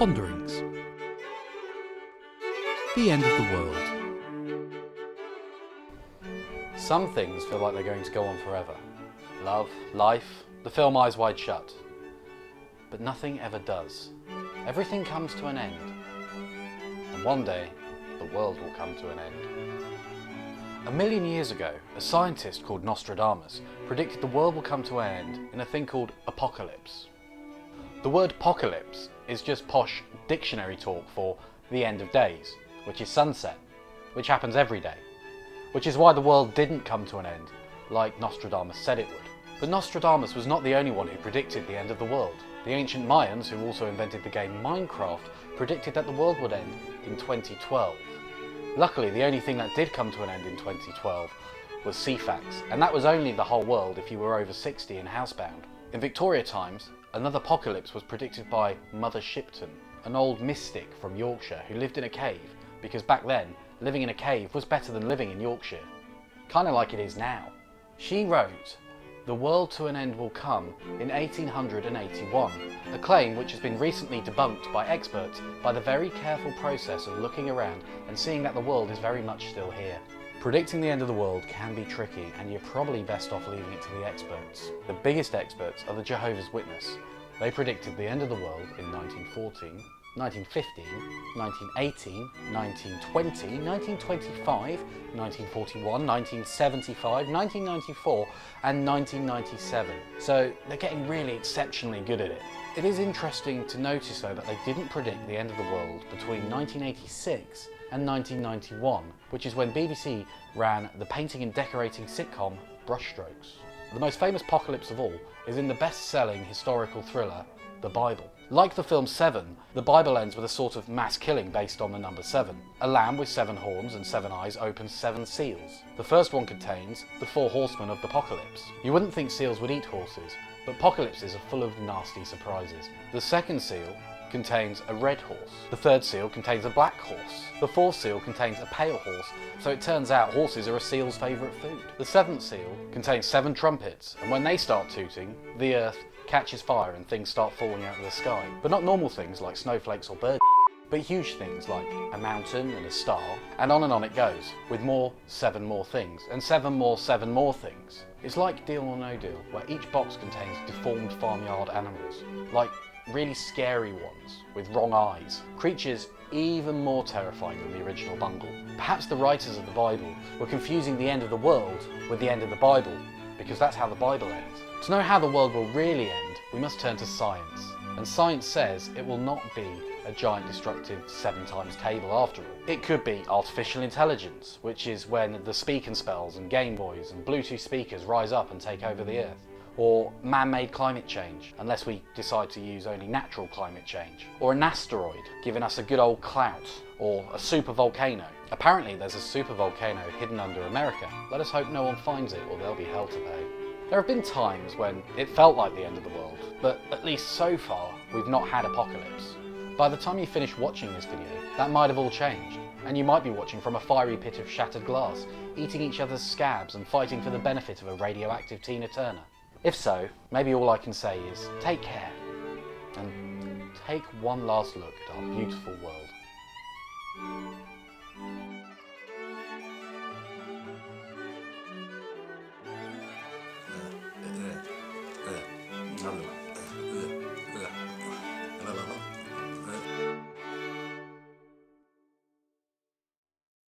Ponderings. The end of the world. Some things feel like they're going to go on forever. Love, life, the film Eyes Wide Shut. But nothing ever does. Everything comes to an end. And one day, the world will come to an end. 1,000,000 years ago, a scientist called Nostradamus predicted the world will come to an end in a thing called apocalypse. The word apocalypse is just posh dictionary talk for the end of days, which is sunset, which happens every day, which is why the world didn't come to an end like Nostradamus said it would. But Nostradamus was not the only one who predicted the end of the world. The ancient Mayans, who also invented the game Minecraft, predicted that the world would end in 2012. Luckily, the only thing that did come to an end in 2012 was Ceefax, and that was only the whole world if you were over 60 and housebound. In Victoria times, another apocalypse was predicted by Mother Shipton, an old mystic from Yorkshire who lived in a cave, because back then, living in a cave was better than living in Yorkshire. Kinda like it is now. She wrote, "The world to an end will come in 1881, a claim which has been recently debunked by experts by the very careful process of looking around and seeing that the world is very much still here." Predicting the end of the world can be tricky, and you're probably best off leaving it to the experts. The biggest experts are the Jehovah's Witness. They predicted the end of the world in 1914, 1915, 1918, 1920, 1925, 1941, 1975, 1994 and 1997. So they're getting really exceptionally good at it. It is interesting to notice though that they didn't predict the end of the world between 1986 and 1991, which is when BBC ran the painting and decorating sitcom Brushstrokes. The most famous apocalypse of all is in the best-selling historical thriller The Bible. Like the film Seven, the Bible ends with a sort of mass killing based on the number 7. A lamb with 7 horns and 7 eyes opens 7 seals. The first one contains the 4 horsemen of the apocalypse. You wouldn't think seals would eat horses, but apocalypses are full of nasty surprises. The second seal contains a red horse. The third seal contains a black horse. The fourth seal contains a pale horse, so it turns out horses are a seal's favourite food. The seventh seal contains 7 trumpets, and when they start tooting, the earth catches fire and things start falling out of the sky. But not normal things like snowflakes or birds, but huge things like a mountain and a star, and on it goes, with 7 more things, and 7 more things. It's like Deal or No Deal, where each box contains deformed farmyard animals, like really scary ones with wrong eyes, creatures even more terrifying than the original Bungle. Perhaps the writers of the Bible were confusing the end of the world with the end of the Bible, because that's how the Bible ends. To know how the world will really end, we must turn to science. And science says it will not be a giant destructive 7 times table after all. It could be artificial intelligence, which is when the speak and spells and Game Boys and Bluetooth speakers rise up and take over the earth. Or man-made climate change, unless we decide to use only natural climate change. Or an asteroid, giving us a good old clout. Or a super volcano. Apparently there's a super volcano hidden under America. Let us hope no one finds it, or there'll be hell to pay. There have been times when it felt like the end of the world, but at least so far, we've not had apocalypse. By the time you finish watching this video, that might have all changed, and you might be watching from a fiery pit of shattered glass, eating each other's scabs and fighting for the benefit of a radioactive Tina Turner. If so, maybe all I can say is take care, and take one last look at our beautiful world.